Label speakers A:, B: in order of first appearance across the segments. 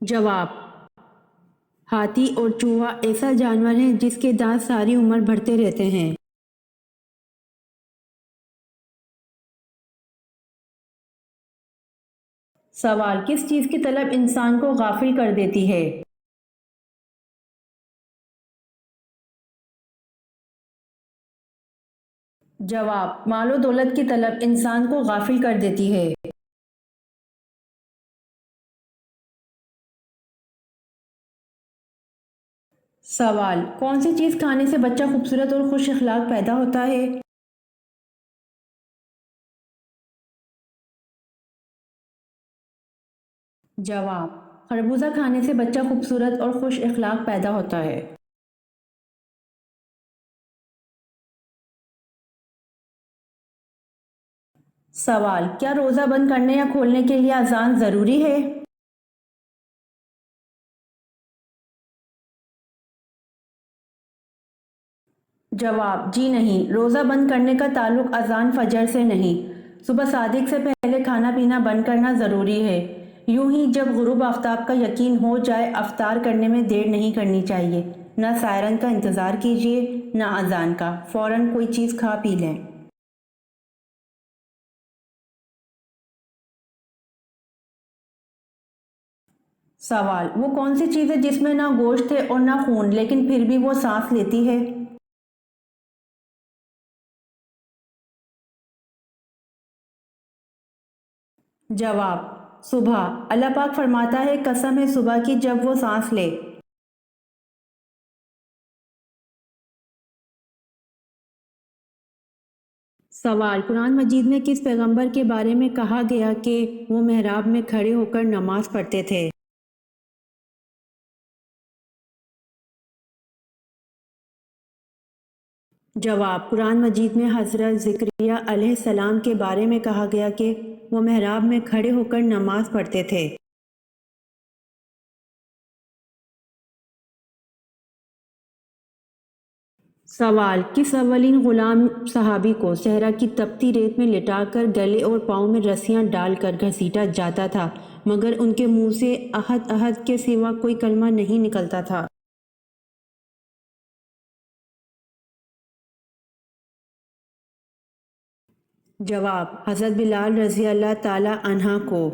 A: جواب: ہاتھی اور چوہا ایسا جانور ہے جس کے دانت ساری عمر بڑھتے رہتے ہیں۔ سوال: کس چیز کی طلب انسان کو غافل کر دیتی ہے؟ جواب: مال و دولت کی طلب انسان کو غافل کر دیتی ہے۔ سوال: کون سی چیز کھانے سے بچہ خوبصورت اور خوش اخلاق پیدا ہوتا ہے؟ جواب: خربوزہ کھانے سے بچہ خوبصورت اور خوش اخلاق پیدا ہوتا ہے۔ سوال: کیا روزہ بند کرنے یا کھولنے کے لیے اذان ضروری ہے؟ جواب: جی نہیں، روزہ بند کرنے کا تعلق اذان فجر سے نہیں، صبح صادق سے پہلے کھانا پینا بند کرنا ضروری ہے۔ یوں ہی جب غروب آفتاب کا یقین ہو جائے افطار کرنے میں دیر نہیں کرنی چاہیے، نہ سائرن کا انتظار کیجیے نہ اذان کا، فوراً کوئی چیز کھا پی لیں۔ سوال: وہ کون سی چیز ہے جس میں نہ گوشت ہے اور نہ خون لیکن پھر بھی وہ سانس لیتی ہے؟ جواب: صبح۔ اللہ پاک فرماتا ہے قسم ہے صبح کی جب وہ سانس لے۔ سوال: قرآن مجید میں کس پیغمبر کے بارے میں کہا گیا کہ وہ محراب میں کھڑے ہو کر نماز پڑھتے تھے؟ جواب: قرآن مجید میں حضرت زکریا علیہ السلام کے بارے میں کہا گیا کہ وہ محراب میں کھڑے ہو کر نماز پڑھتے تھے۔ سوال: کس اولین غلام صحابی کو صحرا کی تپتی ریت میں لٹا کر گلے اور پاؤں میں رسیاں ڈال کر گھسیٹا جاتا تھا مگر ان کے منہ سے احد احد کے سوا کوئی کلمہ نہیں نکلتا تھا؟ جواب: حضرت بلال رضی اللہ تعالی عنہ کو۔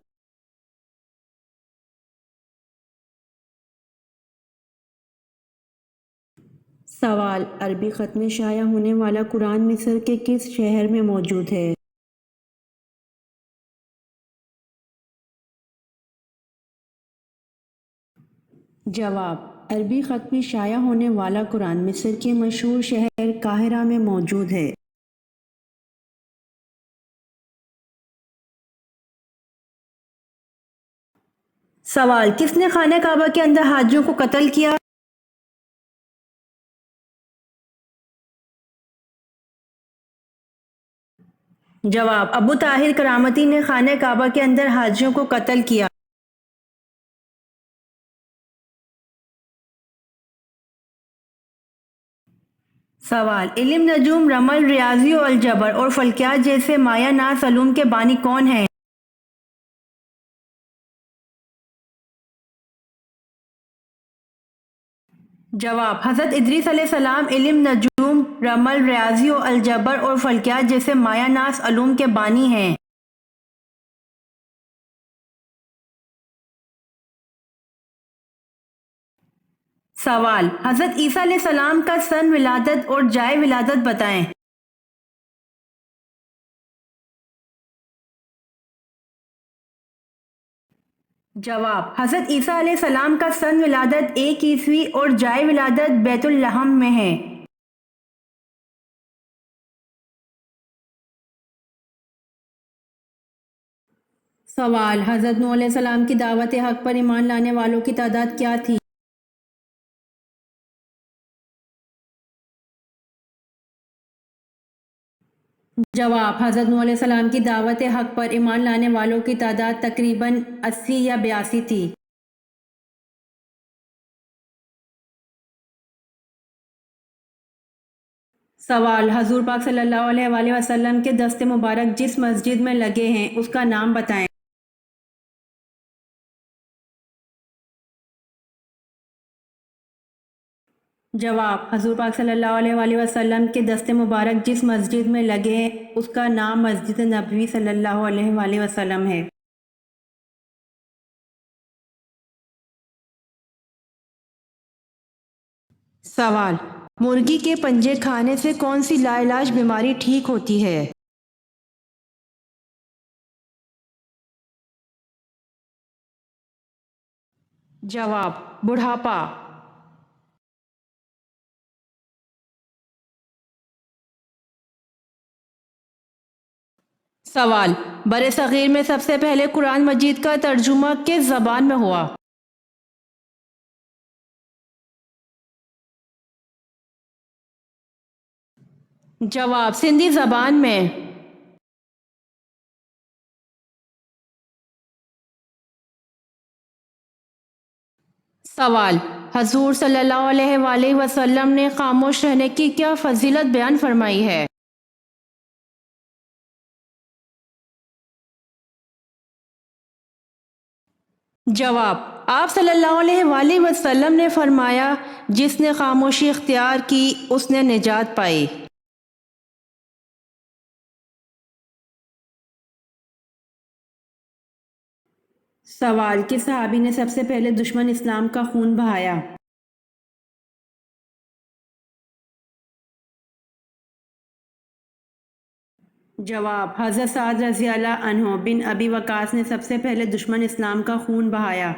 A: سوال: عربی خط میں شائع ہونے والا قرآن مصر کے کس شہر میں موجود ہے؟ جواب: عربی خط میں شائع ہونے والا قرآن مصر کے مشہور شہر قاہرہ میں موجود ہے۔ سوال: کس نے خانہ کعبہ کے اندر حاجیوں کو قتل کیا؟ جواب: ابو طاہر کرامتی نے خانہ کعبہ کے اندر حاجیوں کو قتل کیا۔ سوال: علم نجوم، رمل، ریاضی و الجبر اور فلکیات جیسے مایہ ناز علوم کے بانی کون ہیں؟ جواب: حضرت ادریس علیہ السلام علم نجوم، رمل، ریاضی و الجبر اور فلکیات جیسے مایہ ناز علوم کے بانی ہیں۔ سوال: حضرت عیسیٰ علیہ السلام کا سن ولادت اور جائے ولادت بتائیں۔ جواب: حضرت عیسیٰ علیہ السلام کا سن ولادت 1 اور جائے ولادت بیت لحم میں ہے۔ سوال: حضرت نوح علیہ السلام کی دعوت حق پر ایمان لانے والوں کی تعداد کیا تھی؟ جواب: حضرت نوح علیہ السلام کی دعوت حق پر ایمان لانے والوں کی تعداد تقریباً 80 یا 82 تھی۔ سوال: حضور پاک صلی اللہ علیہ وآلہ وسلم کے دست مبارک جس مسجد میں لگے ہیں اس کا نام بتائیں۔ جواب: حضور پاک صلی اللہ علیہ وآلہ وسلم کے دست مبارک جس مسجد میں لگے ہیں اس کا نام مسجد نبوی صلی اللہ علیہ وآلہ وسلم ہے۔ سوال: مرغی کے پنجے کھانے سے کون سی لا علاج بیماری ٹھیک ہوتی ہے؟ جواب: بڑھاپا۔ سوال: برِ صغیر میں سب سے پہلے قرآن مجید کا ترجمہ کس زبان میں ہوا؟ جواب: سندھی زبان میں۔ سوال: حضور صلی اللہ علیہ وآلہ وسلم نے خاموش رہنے کی کیا فضیلت بیان فرمائی ہے؟ جواب: آپ صلی اللہ علیہ وآلہ وسلم نے فرمایا جس نے خاموشی اختیار کی اس نے نجات پائی۔ سوال: کس صحابی نے سب سے پہلے دشمن اسلام کا خون بہایا؟ جواب: حضرت سعد رضی اللہ عنہ بن ابی وقاص نے سب سے پہلے دشمن اسلام کا خون بہایا۔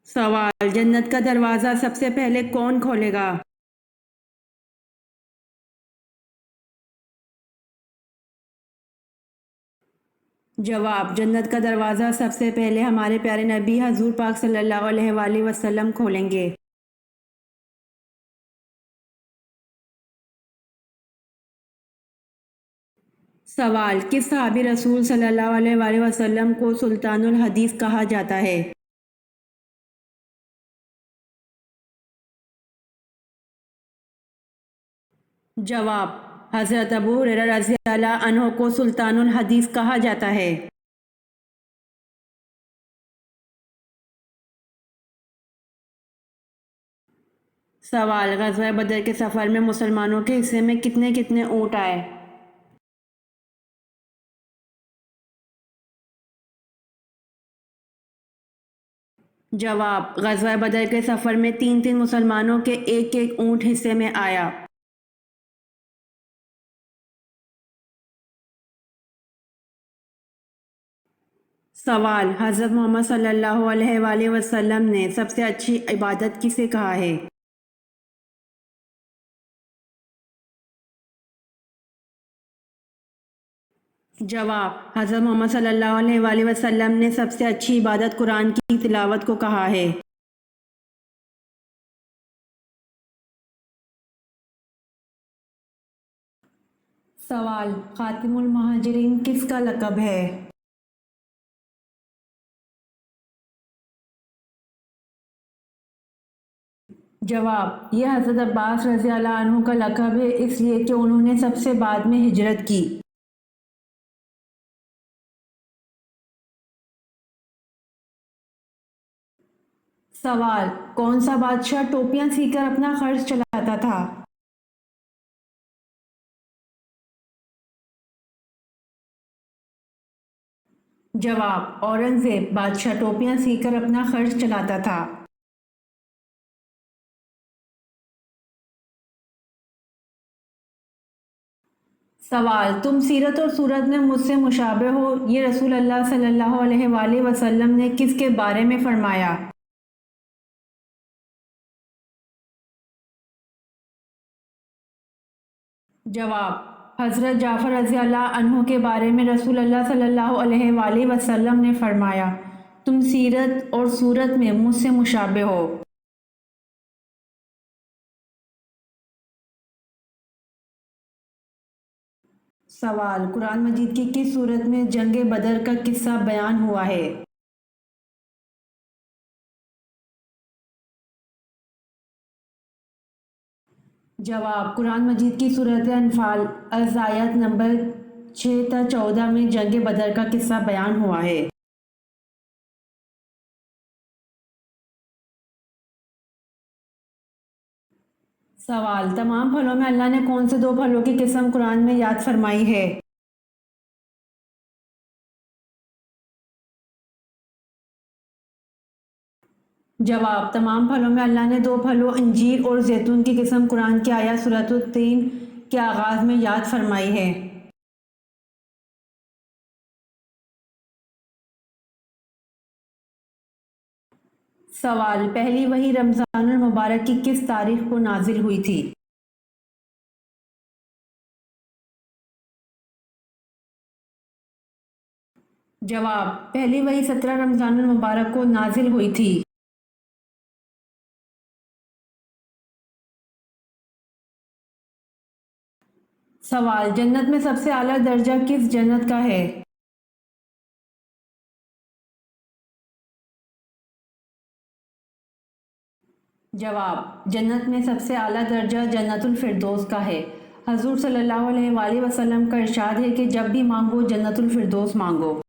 A: سوال: جنت کا دروازہ سب سے پہلے کون کھولے گا؟ جواب: جنت کا دروازہ سب سے پہلے ہمارے پیارے نبی حضور پاک صلی اللہ علیہ وآلہ وسلم کھولیں گے۔ سوال: کس صحابی رسول صلی اللہ علیہ وآلہ وسلم کو سلطان الحدیث کہا جاتا ہے؟ جواب: حضرت ابو ہریرہ رضی اللہ عنہ کو سلطان الحدیث کہا جاتا ہے۔ سوال: غزوہ بدر کے سفر میں مسلمانوں کے حصے میں کتنے کتنے اونٹ آئے؟ جواب: غزوہ بدر کے سفر میں تین تین مسلمانوں کے ایک ایک اونٹ حصے میں آیا۔ سوال: حضرت محمد صلی اللہ علیہ وآلہ وسلم نے سب سے اچھی عبادت کسے کہا ہے؟ جواب: حضرت محمد صلی اللہ علیہ وآلہ وسلم نے سب سے اچھی عبادت قرآن کی تلاوت کو کہا ہے۔ سوال: خاتم المہاجرین کس کا لقب ہے؟ جواب: یہ حضرت عباس رضی اللہ عنہ کا لقب ہے اس لیے کہ انہوں نے سب سے بعد میں ہجرت کی۔ سوال: کون سا بادشاہ ٹوپیاں سی کر اپنا خرچ چلاتا تھا؟ جواب: اورنگزیب بادشاہ ٹوپیاں سی کر اپنا خرچ چلاتا تھا۔ سوال: تم سیرت اور صورت میں مجھ سے مشابہ ہو یہ رسول اللہ صلی اللہ علیہ وآلہ وسلم نے کس کے بارے میں فرمایا؟ جواب: حضرت جعفر رضی اللہ عنہ کے بارے میں رسول اللہ صلی اللہ علیہ وآلہ وسلم نے فرمایا تم سیرت اور صورت میں مجھ سے مشابہ ہو۔ سوال: قرآن مجید کی کس صورت میں جنگ بدر کا قصہ بیان ہوا ہے؟ جواب: قرآن مجید کی صورت انفال از آیت نمبر 6 تا 14 میں جنگ بدر کا قصہ بیان ہوا ہے۔ سوال: تمام پھلوں میں اللہ نے کون سے دو پھلوں کی قسم قرآن میں یاد فرمائی ہے؟ جواب: تمام پھلوں میں اللہ نے دو پھلوں انجیر اور زیتون کی قسم قرآن کی آیت سورۃ التین کے آغاز میں یاد فرمائی ہے۔ سوال: پہلی وحی رمضان المبارک کی کس تاریخ کو نازل ہوئی تھی؟ جواب: پہلی وحی 17 رمضان المبارک کو نازل ہوئی تھی۔ سوال: جنت میں سب سے اعلیٰ درجہ کس جنت کا ہے؟ جواب: جنت میں سب سے اعلیٰ درجہ جنت الفردوس کا ہے۔ حضور صلی اللہ علیہ وآلہ وسلم کا ارشاد ہے کہ جب بھی مانگو جنت الفردوس مانگو۔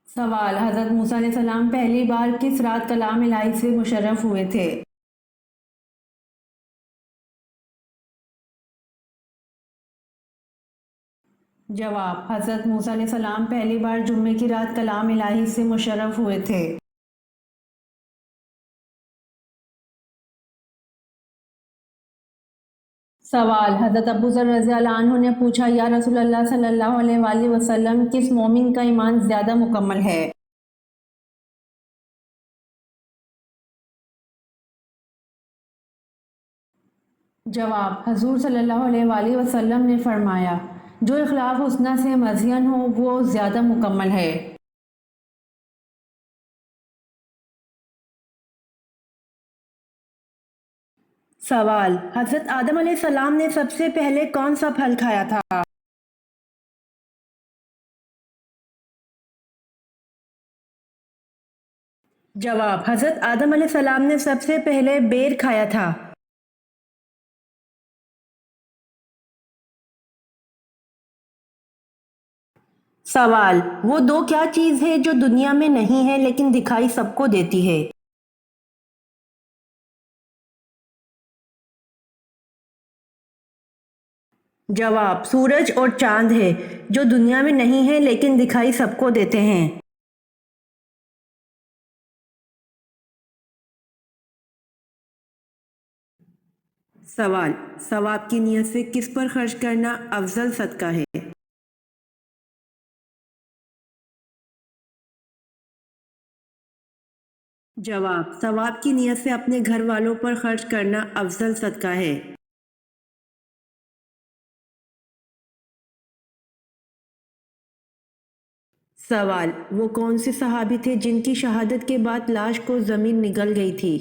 A: سوال: حضرت موسیٰ علیہ السلام پہلی بار کس رات کلام الہی سے مشرف ہوئے تھے؟ جواب: حضرت موسیٰ علیہ السلام پہلی بار جمعے کی رات کلام الہی سے مشرف ہوئے تھے۔ سوال: حضرت ابو ذر رضی اللہ عنہ نے پوچھا، یا رسول اللہ صلی اللہ علیہ وآلہ وسلم، کس مومن کا ایمان زیادہ مکمل ہے؟ جواب: حضور صلی اللہ علیہ وآلہ وسلم نے فرمایا، جو اخلاق حسنہ سے مزین ہو وہ زیادہ مکمل ہے۔ سوال: حضرت آدم علیہ السلام نے سب سے پہلے کون سا پھل کھایا تھا؟ جواب: حضرت آدم علیہ السلام نے سب سے پہلے بیر کھایا تھا۔ سوال: وہ دو کیا چیز ہے جو دنیا میں نہیں ہے لیکن دکھائی سب کو دیتی ہے؟ جواب: سورج اور چاند ہے، جو دنیا میں نہیں ہے لیکن دکھائی سب کو دیتے ہیں۔ سوال: ثواب کی نیت سے کس پر خرچ کرنا افضل صدقہ ہے؟ جواب: ثواب کی نیت سے اپنے گھر والوں پر خرچ کرنا افضل صدقہ ہے۔ سوال: وہ کون سے صحابی تھے جن کی شہادت کے بعد لاش کو زمین نگل گئی تھی؟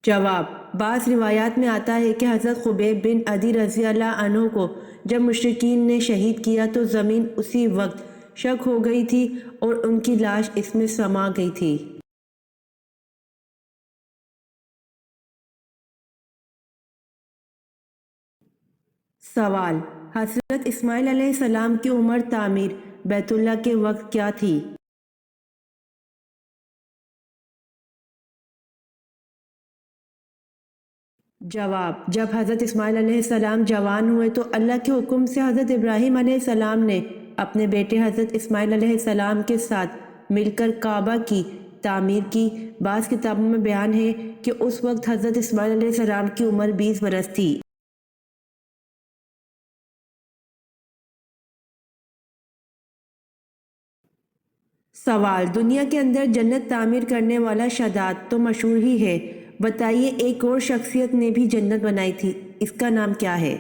A: جواب: بعض روایات میں آتا ہے کہ حضرت خبیب بن عدی رضی اللہ عنہ کو جب مشرکین نے شہید کیا تو زمین اسی وقت شق ہو گئی تھی اور ان کی لاش اس میں سما گئی تھی۔ سوال: حضرت اسماعیل علیہ السلام کی عمر تعمیر بیت اللہ کے وقت کیا تھی؟ جواب: جب حضرت اسماعیل علیہ السلام جوان ہوئے تو اللہ کے حکم سے حضرت ابراہیم علیہ السلام نے اپنے بیٹے حضرت اسماعیل علیہ السلام کے ساتھ مل کر کعبہ کی تعمیر کی۔ بعض کتابوں میں بیان ہے کہ اس وقت حضرت اسماعیل علیہ السلام کی عمر 20 برس تھی۔ سوال: دنیا کے اندر جنت تعمیر کرنے والا شداد تو مشہور ہی ہے، بتائیے ایک اور شخصیت نے بھی جنت بنائی تھی، اس کا نام کیا ہے؟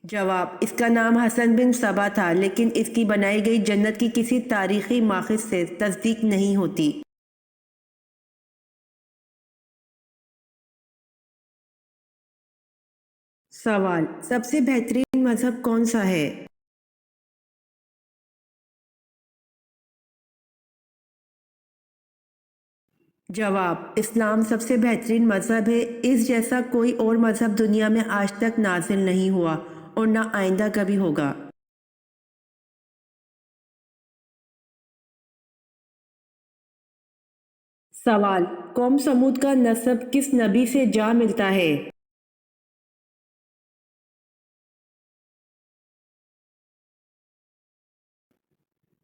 A: جواب: اس کا نام حسن بن صبا تھا، لیکن اس کی بنائی گئی جنت کی کسی تاریخی ماخذ سے تصدیق نہیں ہوتی۔ سوال: سب سے بہترین مذہب کون سا ہے؟ جواب: اسلام سب سے بہترین مذہب ہے، اس جیسا کوئی اور مذہب دنیا میں آج تک نازل نہیں ہوا اور نہ آئندہ کبھی ہوگا۔ سوال: قوم سمود کا نسب کس نبی سے جا ملتا ہے؟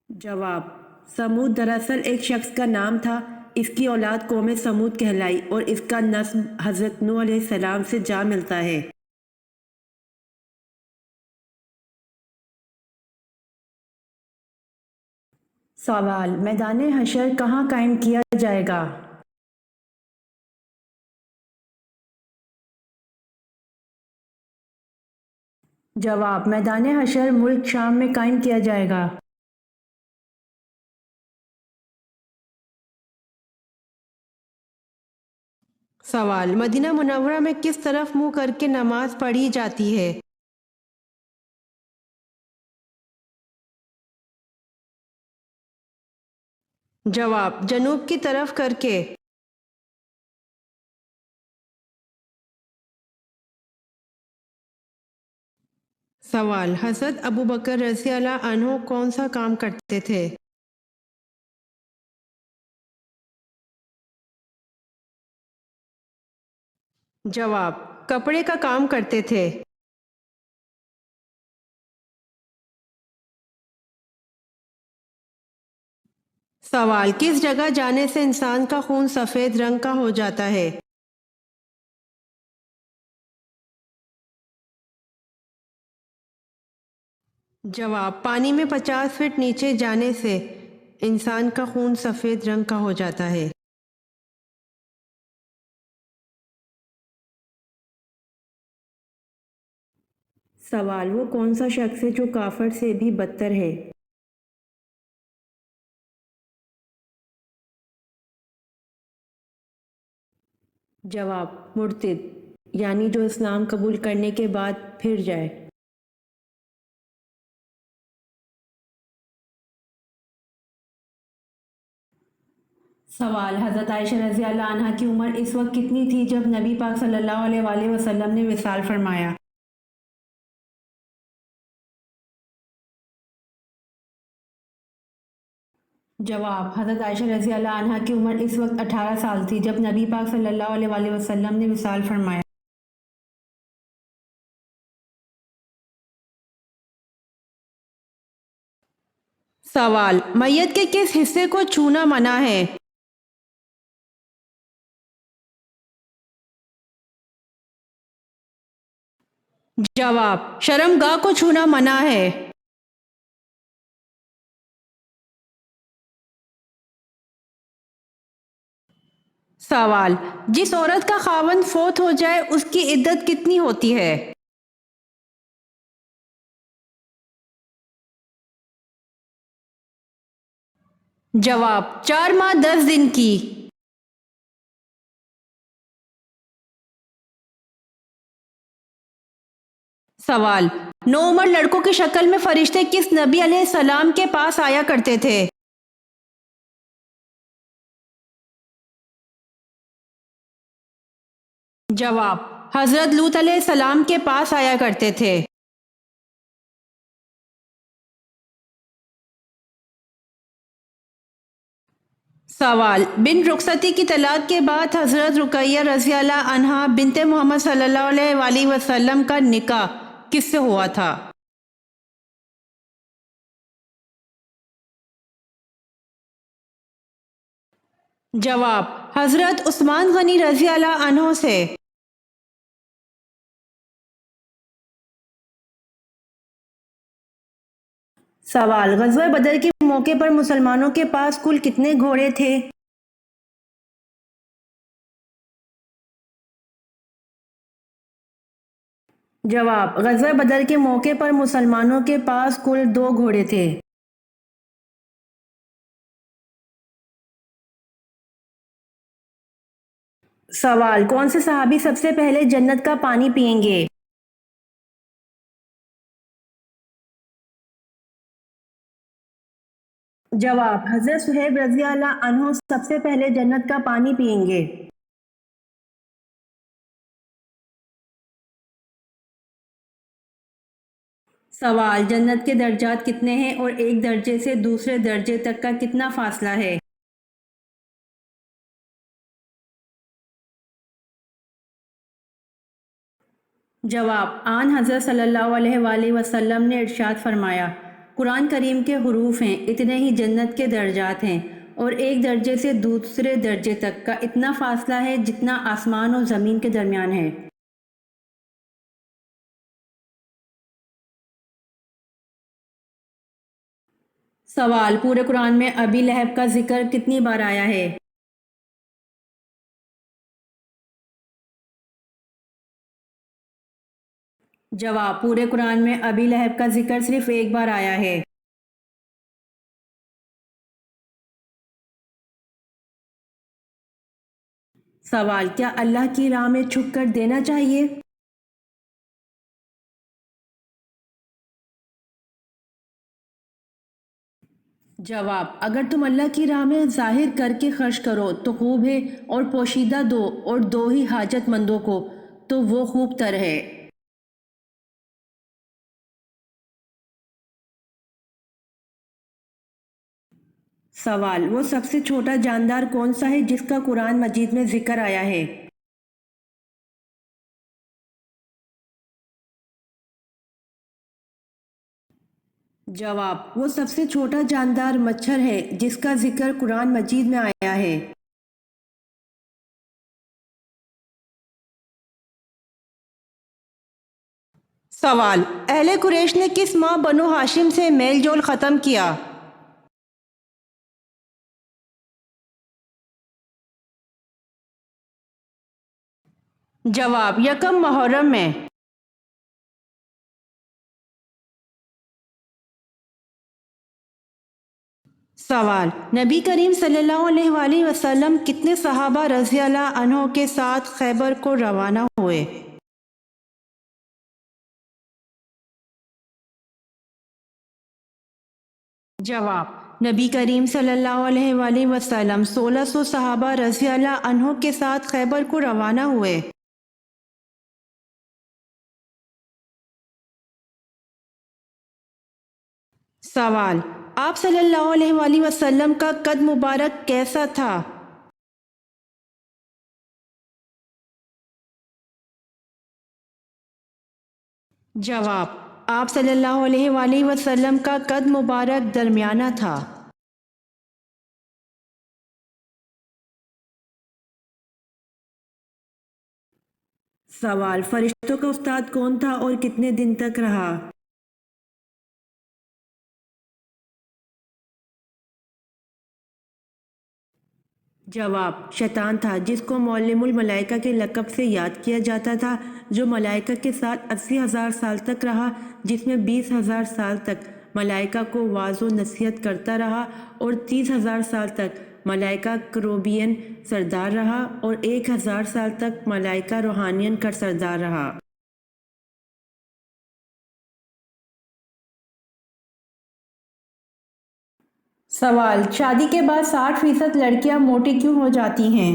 A: جواب: سمود دراصل ایک شخص کا نام تھا، اس کی اولاد قوم سمود کہلائی اور اس کا نسب حضرت نوح علیہ السلام سے جا ملتا ہے۔ سوال: میدان حشر کہاں قائم کیا جائے گا؟ جواب: میدان حشر ملک شام میں قائم کیا جائے گا۔ سوال: مدینہ منورہ میں کس طرف منہ کر کے نماز پڑھی جاتی ہے؟ جواب: جنوب کی طرف کر کے۔ سوال: حضرت ابوبکر رضی اللہ عنہ کون سا کام کرتے تھے؟ جواب: کپڑے کا کام کرتے تھے۔ سوال: کس جگہ جانے سے انسان کا خون سفید رنگ کا ہو جاتا ہے؟ جواب: پانی میں 50 فٹ نیچے جانے سے انسان کا خون سفید رنگ کا ہو جاتا ہے۔ سوال: وہ کون سا شخص ہے جو کافر سے بھی بدتر ہے؟ جواب: مرتد، یعنی جو اسلام قبول کرنے کے بعد پھر جائے۔ سوال: حضرت عائشہ رضی اللہ عنہا کی عمر اس وقت کتنی تھی جب نبی پاک صلی اللہ علیہ وآلہ وسلم نے وصال فرمایا؟ جواب: حضرت عائشہ رضی اللہ عنہا کی عمر اس وقت 18 سال تھی جب نبی پاک صلی اللہ علیہ وآلہ وسلم نے وصال فرمایا۔ سوال: میت کے کس حصے کو چھونا منع ہے؟ جواب: شرمگاہ کو چھونا منع ہے۔ سوال: جس عورت کا خاوند فوت ہو جائے اس کی عدت کتنی ہوتی ہے؟ جواب: 4 ماہ 10 دن کی۔ سوال: نوعمر لڑکوں کی شکل میں فرشتے کس نبی علیہ السلام کے پاس آیا کرتے تھے؟ جواب: حضرت لوط علیہ السلام کے پاس آیا کرتے تھے۔ سوال: بن رخصتی کی طلاق کے بعد حضرت رقیہ رضی اللہ عنہا بنت محمد صلی اللہ علیہ وآلہ وسلم کا نکاح کس سے ہوا تھا؟ جواب: حضرت عثمان غنی رضی اللہ عنہ سے۔ سوال: غزوہ بدر کے موقع پر مسلمانوں کے پاس کل کتنے گھوڑے تھے؟ جواب: غزوہ بدر کے موقع پر مسلمانوں کے پاس کل 2 گھوڑے تھے۔ سوال: کون سے صحابی سب سے پہلے جنت کا پانی پئیں گے؟ جواب: حضرت صہیب رضی اللہ عنہ سب سے پہلے جنت کا پانی پئیں گے۔ سوال: جنت کے درجات کتنے ہیں اور ایک درجے سے دوسرے درجے تک کا کتنا فاصلہ ہے؟ جواب: آن حضرت صلی اللہ علیہ وآلہ وسلم نے ارشاد فرمایا، قرآن کریم کے حروف ہیں، اتنے ہی جنت کے درجات ہیں، اور ایک درجے سے دوسرے درجے تک کا اتنا فاصلہ ہے جتنا آسمان اور زمین کے درمیان ہے۔ سوال: پورے قرآن میں ابی لہب کا ذکر کتنی بار آیا ہے؟ جواب: پورے قرآن میں ابی لہب کا ذکر صرف ایک بار آیا ہے۔ سوال: کیا اللہ کی راہ میں چھپ کر دینا چاہیے؟ جواب: اگر تم اللہ کی راہ میں ظاہر کر کے خرچ کرو تو خوب ہے، اور پوشیدہ دو اور دو ہی حاجت مندوں کو تو وہ خوب تر ہے۔ سوال: وہ سب سے چھوٹا جاندار کون سا ہے جس کا قرآن مجید میں ذکر آیا ہے؟ جواب: وہ سب سے چھوٹا جاندار مچھر ہے جس کا ذکر قرآن مجید میں آیا ہے۔ سوال: اہل قریش نے کس ماہ بنو ہاشم سے میل جول ختم کیا؟ جواب: یکم محرم میں۔ سوال: نبی کریم صلی اللہ علیہ وآلہ وسلم کتنے صحابہ رضی اللہ عنہ کے ساتھ خیبر کو روانہ ہوئے؟ جواب: نبی کریم صلی اللہ علیہ وآلہ وسلم 1600 صحابہ رضی اللہ عنہ کے ساتھ خیبر کو روانہ ہوئے۔ سوال: آپ صلی اللہ علیہ وآلہ وسلم کا قد مبارک کیسا تھا؟ جواب: آپ صلی اللہ علیہ وآلہ وسلم کا قد مبارک درمیانہ تھا۔ سوال: فرشتوں کا استاد کون تھا اور کتنے دن تک رہا؟ جواب: شیطان تھا جس کو معلم الملائکہ کے لقب سے یاد کیا جاتا تھا، جو ملائکہ کے ساتھ 80,000 سال تک رہا، جس میں 20,000 سال تک ملائکہ کو وعظ و نصیحت کرتا رہا، اور 30,000 سال تک ملائکہ کروبین سردار رہا، اور 1,000 سال تک ملائکہ روحانین کا سردار رہا۔ سوال: شادی کے بعد 60% لڑکیاں موٹی کیوں ہو جاتی ہیں؟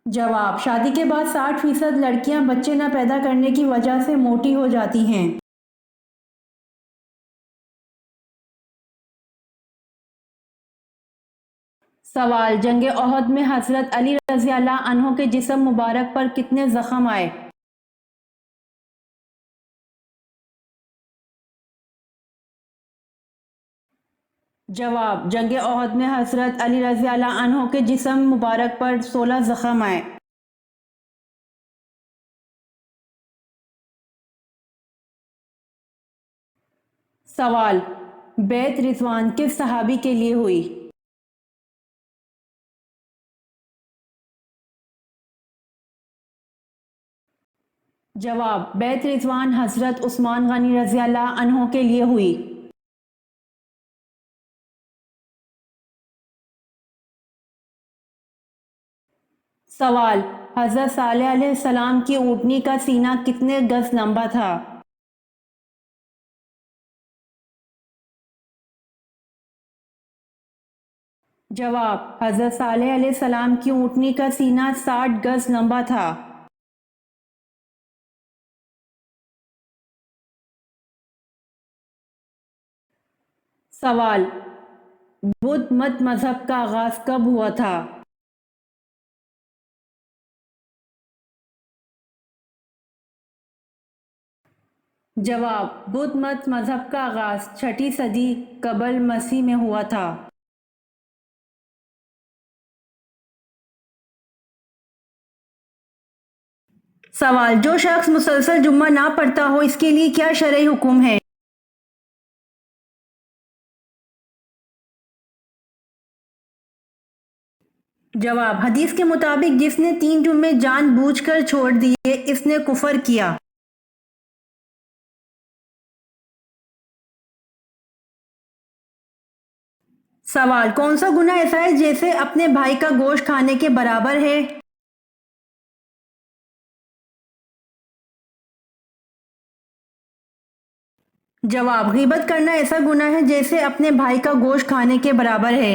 A: جواب: شادی کے بعد 60% لڑکیاں بچے نہ پیدا کرنے کی وجہ سے موٹی ہو جاتی ہیں۔ سوال: جنگ احد میں حضرت علی رضی اللہ عنہ کے جسم مبارک پر کتنے زخم آئے؟ جواب: جنگ احد میں حضرت علی رضی اللہ عنہ کے جسم مبارک پر 16 زخم آئے۔ سوال: بیعت رضوان کس صحابی کے لیے ہوئی؟ جواب: بیعت رضوان حضرت عثمان غنی رضی اللہ عنہ کے لیے ہوئی۔ سوال: حضرت صالح علیہ السلام کی اونٹنی کا سینہ کتنے گز لمبا تھا؟ جواب: حضرت صالح علیہ السلام کی اونٹنی کا سینہ 60 گز لمبا تھا۔ سوال: بدھ مت مذہب کا آغاز کب ہوا تھا؟ جواب: بدھ مت مذہب کا آغاز 6 صدی قبل مسیح میں ہوا تھا۔ سوال: جو شخص مسلسل جمعہ نہ پڑھتا ہو اس کے لیے کیا شرعی حکم ہے؟ جواب: حدیث کے مطابق جس نے 3 جمعے جان بوجھ کر چھوڑ دیے اس نے کفر کیا۔ سوال: کون سا گناہ ایسا ہے جیسے اپنے بھائی کا گوشت کھانے کے برابر ہے؟ جواب: غیبت کرنا ایسا گناہ ہے جیسے اپنے بھائی کا گوشت کھانے کے برابر ہے۔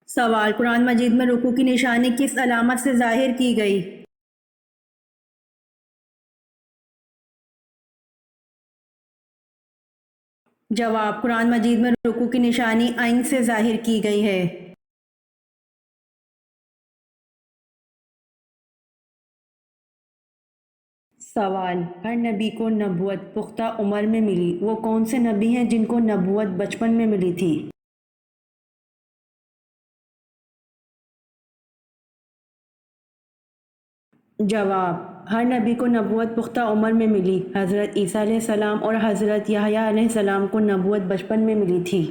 A: سوال: قرآن مجید میں رکوع کی نشانی کس علامت سے ظاہر کی گئی؟ جواب: قرآن مجید میں رکوع کی نشانی عین سے ظاہر کی گئی ہے۔ سوال: ہر نبی کو نبوت پختہ عمر میں ملی، وہ کون سے نبی ہیں جن کو نبوت بچپن میں ملی تھی؟ جواب: ہر نبی کو نبوت پختہ عمر میں ملی۔ حضرت عیسیٰ علیہ السلام اور حضرت یحییٰ علیہ السلام کو نبوت بچپن میں ملی تھی۔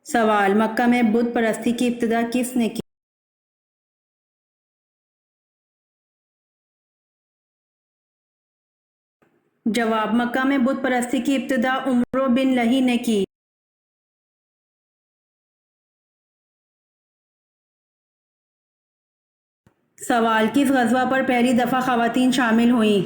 A: سوال: مکہ میں بت پرستی کی ابتدا کس نے کی؟ جواب: مکہ میں بت پرستی کی ابتدا عمرو بن لہی نے کی۔ سوال: کس غزوہ پر پہلی دفعہ خواتین شامل ہوئیں؟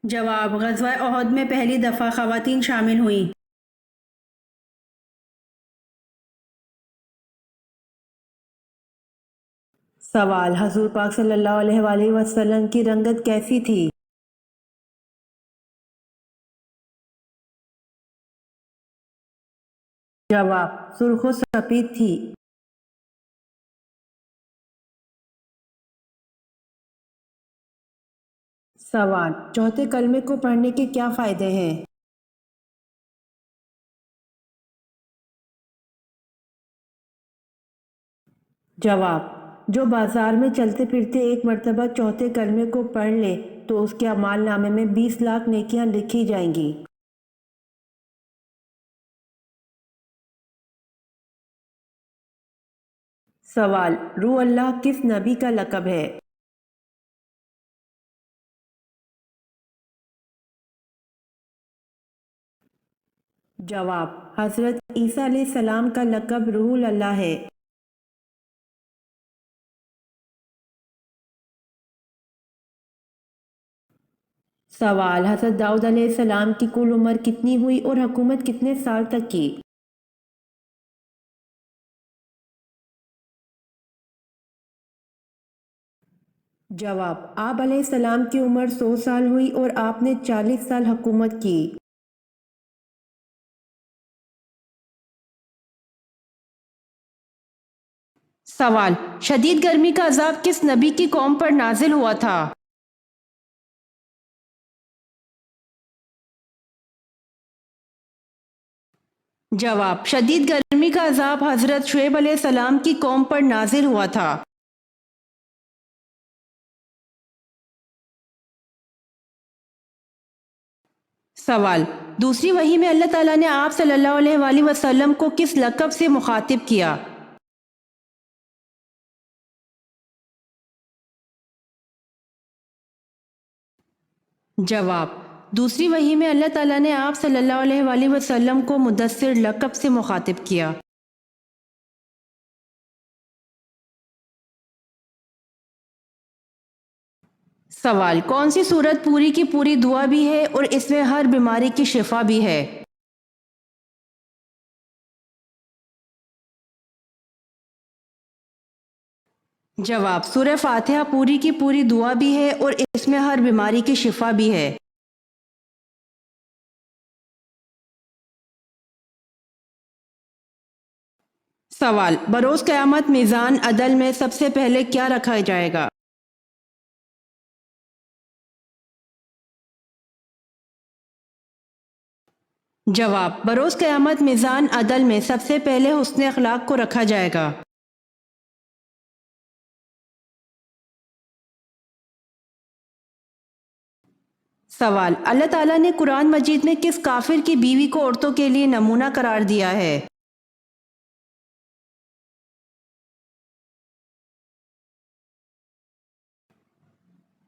A: جواب: غزوہ احد میں پہلی دفعہ خواتین شامل ہوئیں۔ سوال: حضور پاک صلی اللہ علیہ وآلہ وسلم کی رنگت کیسی تھی؟ جواب: سرخ و سفید تھی۔ سوال: چوتھے کلمے کو پڑھنے کے کیا فائدے ہیں؟ جواب: جو بازار میں چلتے پھرتے ایک مرتبہ چوتھے کلمے کو پڑھ لے تو اس کے اعمال نامے میں 20 لاکھ نیکیاں لکھی جائیں گی۔ سوال: روح اللہ کس نبی کا لقب ہے؟ جواب: حضرت عیسیٰ علیہ السلام کا لقب روح اللہ ہے۔ سوال: حضرت داؤد علیہ السلام کی کل عمر کتنی ہوئی اور حکومت کتنے سال تک کی؟ جواب: آپ علیہ السلام کی عمر 100 سال ہوئی اور آپ نے 40 سال حکومت کی۔ سوال: شدید گرمی کا عذاب کس نبی کی قوم پر نازل ہوا تھا؟ جواب: شدید گرمی کا عذاب حضرت شعیب علیہ السلام کی قوم پر نازل ہوا تھا۔ سوال: دوسری وحی میں اللہ تعالیٰ نے آپ صلی اللہ علیہ وآلہ وسلم کو کس لقب سے مخاطب کیا؟ جواب: دوسری وحی میں اللہ تعالیٰ نے آپ صلی اللہ علیہ وآلہ وسلم کو مدثر لقب سے مخاطب کیا۔ سوال: کون سی صورت پوری کی پوری دعا بھی ہے اور اس میں ہر بیماری کی شفا بھی ہے؟ جواب: سورہ فاتحہ پوری کی پوری دعا بھی ہے اور اس میں ہر بیماری کی شفا بھی ہے۔ سوال: بروز قیامت میزان عدل میں سب سے پہلے کیا رکھا جائے گا؟ جواب: بروز قیامت میزان عدل میں سب سے پہلے حسن اخلاق کو رکھا جائے گا۔ سوال: اللہ تعالیٰ نے قرآن مجید میں کس کافر کی بیوی کو عورتوں کے لیے نمونہ قرار دیا ہے؟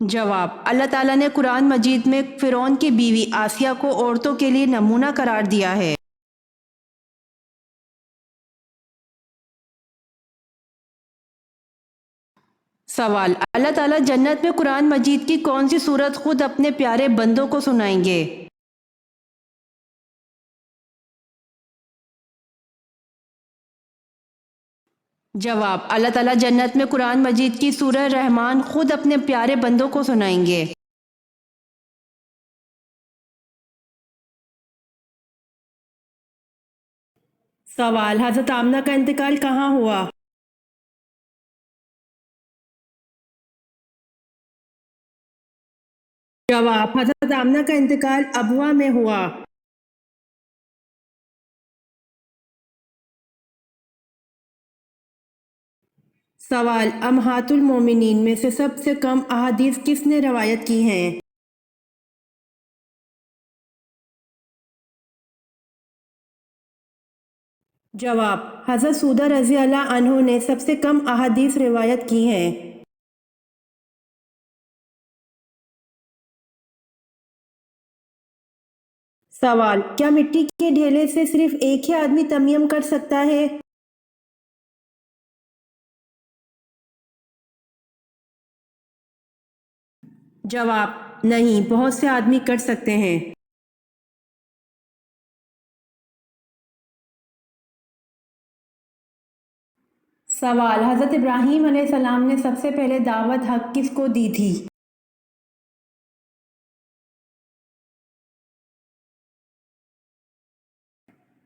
A: جواب: اللہ تعالیٰ نے قرآن مجید میں فرعون کی بیوی آسیہ کو عورتوں کے لیے نمونہ قرار دیا ہے۔ سوال: اللہ تعالیٰ جنت میں قرآن مجید کی کون سی صورت خود اپنے پیارے بندوں کو سنائیں گے؟ جواب: اللہ تعالیٰ جنت میں قرآن مجید کی سورہ رحمان خود اپنے پیارے بندوں کو سنائیں گے۔ سوال: حضرت آمنہ کا انتقال کہاں ہوا؟ جواب: حضرت آمنہ کا انتقال ابوا میں ہوا۔ سوال: امہات المومنین میں سے سب سے کم احادیث کس نے روایت کی ہیں؟ جواب: حضرت سودہ رضی اللہ عنہ نے سب سے کم احادیث روایت کی ہیں۔ سوال: کیا مٹی کے ڈھیلے سے صرف ایک ہی آدمی تیمم کر سکتا ہے؟ جواب: نہیں، بہت سے آدمی کر سکتے ہیں۔ سوال: حضرت ابراہیم علیہ السلام نے سب سے پہلے دعوت حق کس کو دی تھی؟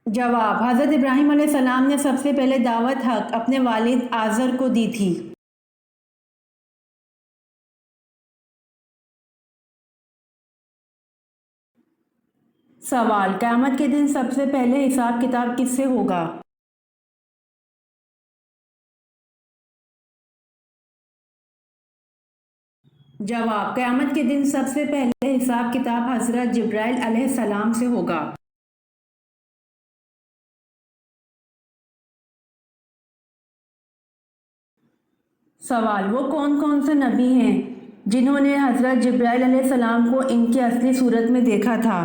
A: جواب: حضرت ابراہیم علیہ السلام نے سب سے پہلے دعوت حق اپنے والد آزر کو دی تھی۔ سوال: قیامت کے دن سب سے پہلے حساب کتاب کس سے ہوگا؟ جواب: قیامت کے دن سب سے پہلے حساب کتاب حضرت جبرائیل علیہ السلام سے ہوگا۔ سوال: وہ کون کون سے نبی ہیں جنہوں نے حضرت جبرائیل علیہ السلام کو ان کی اصلی صورت میں دیکھا تھا؟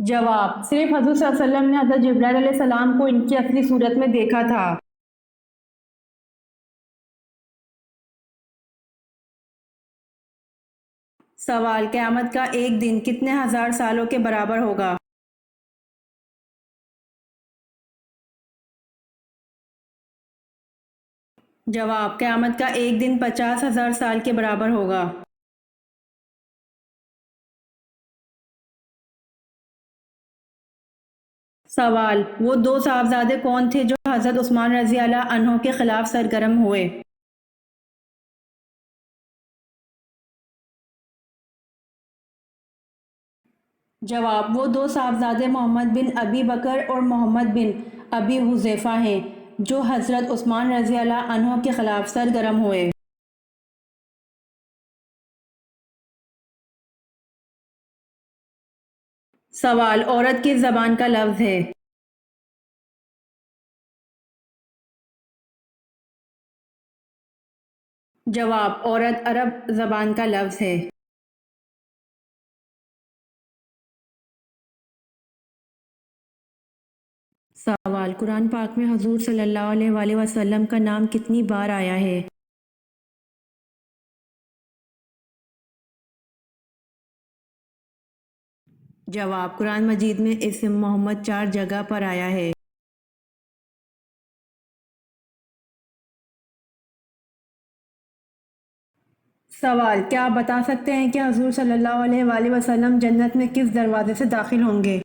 A: جواب: صرف حضور صلی اللہ علیہ وسلم نے حضرت جبرائیل علیہ السلام کو ان کی اصلی صورت میں دیکھا تھا۔ سوال: قیامت کا ایک دن کتنے ہزار سالوں کے برابر ہوگا؟ جواب: قیامت کا ایک دن 50,000 سال کے برابر ہوگا۔ سوال: وہ دو صاحبزادے کون تھے جو حضرت عثمان رضی اللہ عنہ کے خلاف سرگرم ہوئے؟ جواب: وہ دو صاحبزادے محمد بن ابی بکر اور محمد بن ابی حذیفہ ہیں جو حضرت عثمان رضی اللہ عنہ کے خلاف سرگرم ہوئے۔ سوال: عورت کس زبان کا لفظ ہے؟ جواب: عورت عرب زبان کا لفظ ہے۔ سوال: قرآن پاک میں حضور صلی اللہ علیہ وآلہ وسلم کا نام کتنی بار آیا ہے؟ جواب: قرآن مجید میں اسم محمد 4 جگہ پر آیا ہے۔ سوال: کیا آپ بتا سکتے ہیں کہ حضور صلی اللہ علیہ وآلہ وسلم جنت میں کس دروازے سے داخل ہوں گے؟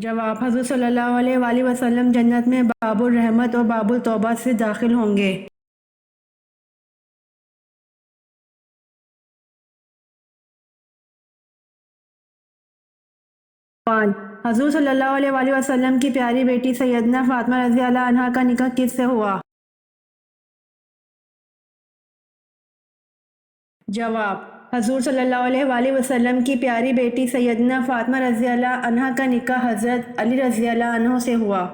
A: جواب: حضور صلی اللہ علیہ وآلہ وسلم جنت میں باب الرحمت اور باب التوبہ سے داخل ہوں گے۔ سوال: حضور صلی اللہ علیہ وآلہ وسلم کی پیاری بیٹی سیدنا فاطمہ رضی اللہ عنہا کا نکاح کس سے ہوا؟ جواب: حضور صلی اللہ علیہ وآلہ وسلم کی پیاری بیٹی سیدنا فاطمہ رضی اللہ عنہا کا نکاح حضرت علی رضی اللہ عنہ سے ہوا۔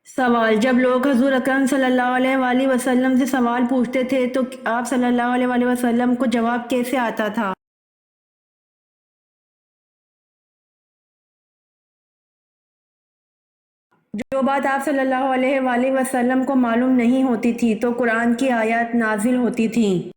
A: سوال: جب لوگ حضور اکرم صلی اللہ علیہ وآلہ وسلم سے سوال پوچھتے تھے تو آپ صلی اللہ علیہ وآلہ وسلم کو جواب کیسے آتا تھا؟ جو بات آپ صلی اللہ علیہ وآلہ وسلم کو معلوم نہیں ہوتی تھی تو قرآن کی آیات نازل ہوتی تھیں۔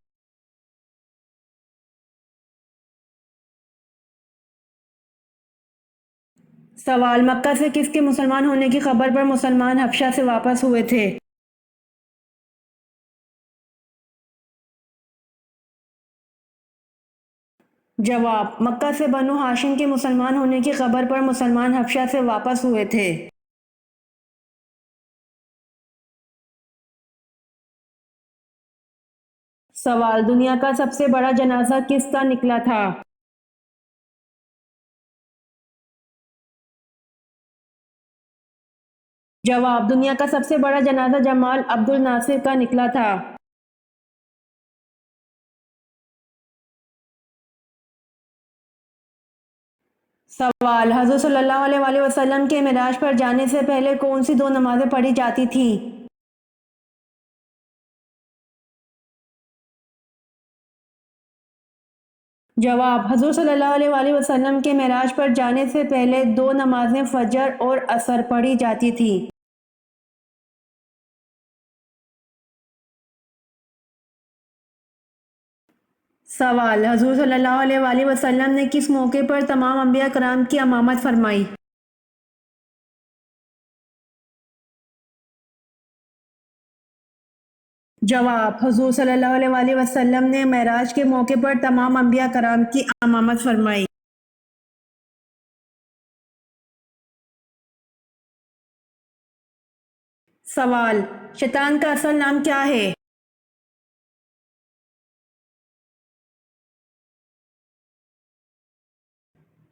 A: سوال: مکہ سے کس کے مسلمان ہونے کی خبر پر مسلمان حبشہ سے واپس ہوئے تھے؟ جواب: مکہ سے بنو ہاشم کے مسلمان ہونے کی خبر پر مسلمان حبشہ سے واپس ہوئے تھے۔ سوال: دنیا کا سب سے بڑا جنازہ کس کا نکلا تھا؟ جواب: دنیا کا سب سے بڑا جنازہ جمال عبد الناصر کا نکلا تھا۔ سوال: حضور صلی اللہ علیہ وآلہ وسلم کے معراج پر جانے سے پہلے کون سی 2 نمازیں پڑھی جاتی تھیں؟ جواب: حضور صلی اللہ علیہ وآلہ وسلم کے معراج پر جانے سے پہلے 2 نمازیں فجر اور عصر پڑھی جاتی تھیں۔ سوال: حضور صلی اللہ علیہ وآلہ وسلم نے کس موقع پر تمام انبیاء کرام کی امامت فرمائی؟ جواب: حضور صلی اللہ علیہ وآلہ وسلم نے معراج کے موقع پر تمام انبیاء کرام کی امامت فرمائی۔ سوال: شیطان کا اصل نام کیا ہے؟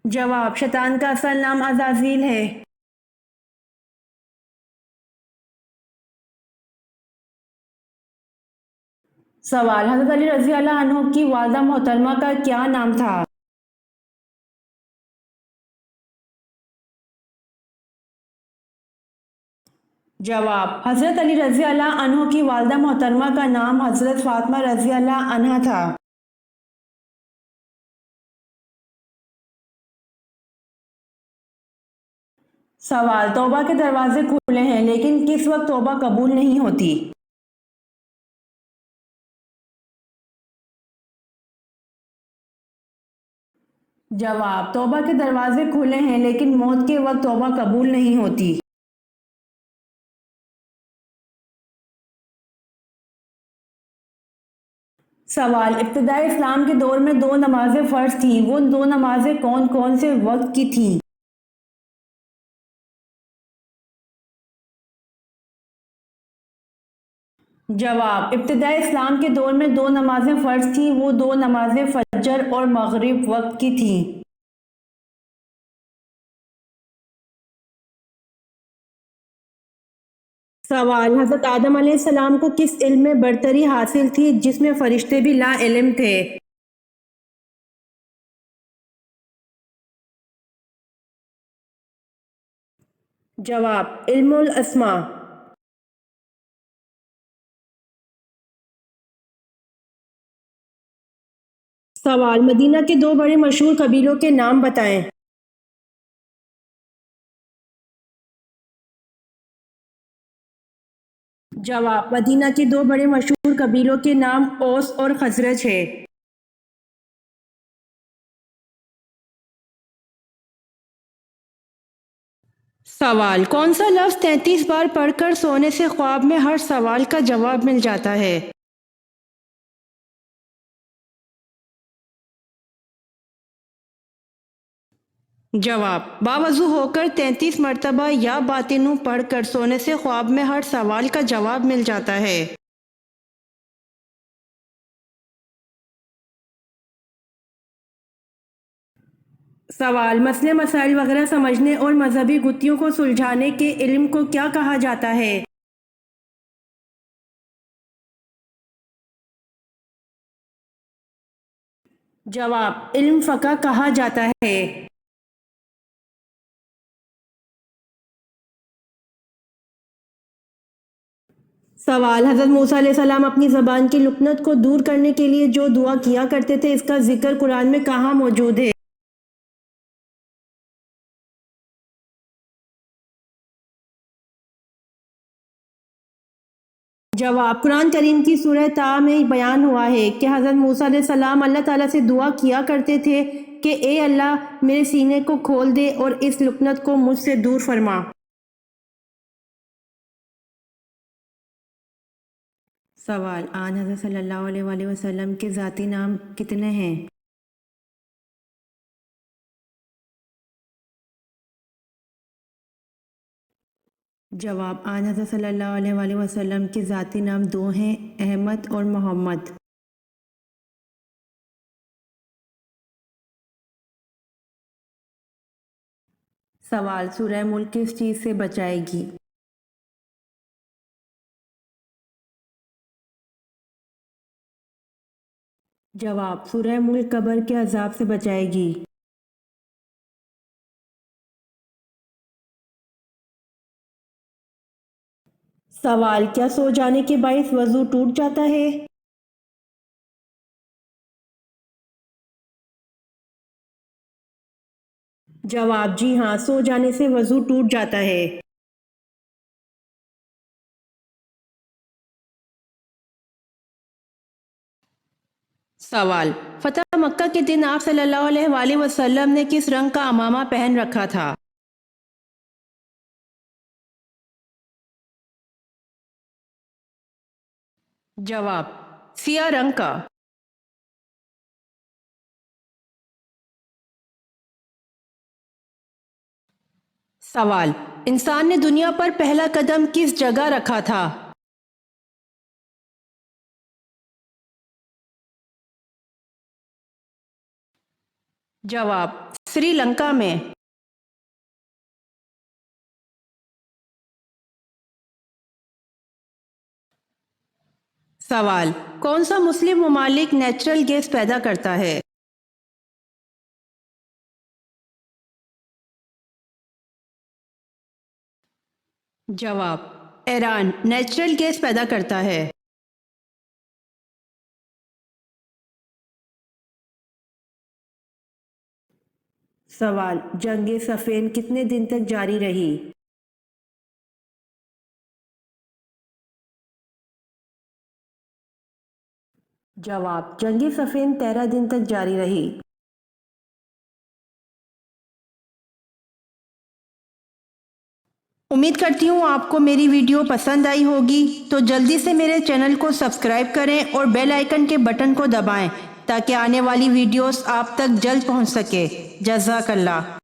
A: جواب: شیطان کا اصل نام عزازیل ہے۔ سوال: حضرت علی رضی اللہ عنہ کی والدہ محترمہ کا کیا نام تھا؟ جواب: حضرت علی رضی اللہ عنہ کی والدہ محترمہ کا نام حضرت فاطمہ رضی اللہ عنہا تھا۔ سوال: توبہ کے دروازے کھلے ہیں لیکن کس وقت توبہ قبول نہیں ہوتی؟ جواب: توبہ کے دروازے کھلے ہیں لیکن موت کے وقت توبہ قبول نہیں ہوتی۔ سوال: ابتدائی اسلام کے دور میں 2 نمازیں فرض تھیں، وہ 2 نمازیں کون کون سے وقت کی تھیں؟ جواب: ابتدائی اسلام کے دور میں 2 نمازیں فرض تھیں، وہ 2 نمازیں فجر اور مغرب وقت کی تھیں۔ سوال: حضرت آدم علیہ السلام کو کس علم میں برتری حاصل تھی جس میں فرشتے بھی لا علم تھے؟ جواب علم الاسماء۔ سوال مدینہ کے دو بڑے مشہور قبیلوں کے نام بتائیں۔ جواب مدینہ کے دو بڑے مشہور قبیلوں کے نام اوس اور خزرج ہے۔ سوال کون سا لفظ 33 بار پڑھ کر سونے سے خواب میں ہر سوال کا جواب مل جاتا ہے؟ جواب باوضو ہو کر 33 مرتبہ یا باطنوں پڑھ کر سونے سے خواب میں ہر سوال کا جواب مل جاتا ہے۔ سوال مسئلے مسائل وغیرہ سمجھنے اور مذہبی گتھیوں کو سلجھانے کے علم کو کیا کہا جاتا ہے؟ جواب علم فقہ کہا جاتا ہے۔ سوال حضرت موسیٰ علیہ السلام اپنی زبان کی لکنت کو دور کرنے کے لیے جو دعا کیا کرتے تھے اس کا ذکر قرآن میں کہاں موجود ہے؟ جواب قرآن کریم کی سورہ طٰ میں بیان ہوا ہے کہ حضرت موسیٰ علیہ السلام اللہ تعالیٰ سے دعا کیا کرتے تھے کہ اے اللہ میرے سینے کو کھول دے اور اس لکنت کو مجھ سے دور فرما۔ سوال آن حضرت صلی اللہ علیہ وآلہ وسلم کے ذاتی نام کتنے ہیں؟ جواب آن حضرت صلی اللہ علیہ وآلہ وسلم کے ذاتی نام دو ہیں، احمد اور محمد۔ سوال سورہ ملک کس چیز سے بچائے گی؟ جواب سورہ ملک قبر کے عذاب سے بچائے گی۔ سوال کیا سو جانے کے باعث وضو ٹوٹ جاتا ہے؟ جواب جی ہاں، سو جانے سے وضو ٹوٹ جاتا ہے۔ سوال فتح مکہ کے دن آپ صلی اللہ علیہ وآلہ وسلم نے کس رنگ کا عمامہ پہن رکھا تھا؟ جواب سیاہ رنگ کا۔ سوال انسان نے دنیا پر پہلا قدم کس جگہ رکھا تھا؟ جواب سری لنکا میں۔ سوال کون سا مسلم ممالک نیچرل گیس پیدا کرتا ہے؟ جواب ایران نیچرل گیس پیدا کرتا ہے۔ سوال جنگ صفین کتنے دن تک جاری رہی؟ جواب جنگ صفین 13 دن تک جاری رہی۔ امید کرتی ہوں آپ کو میری ویڈیو پسند آئی ہوگی، تو جلدی سے میرے چینل کو سبسکرائب کریں اور بیل آئیکن کے بٹن کو دبائیں تاکہ آنے والی ویڈیوز آپ تک جلد پہنچ سکے۔ جزاک اللہ۔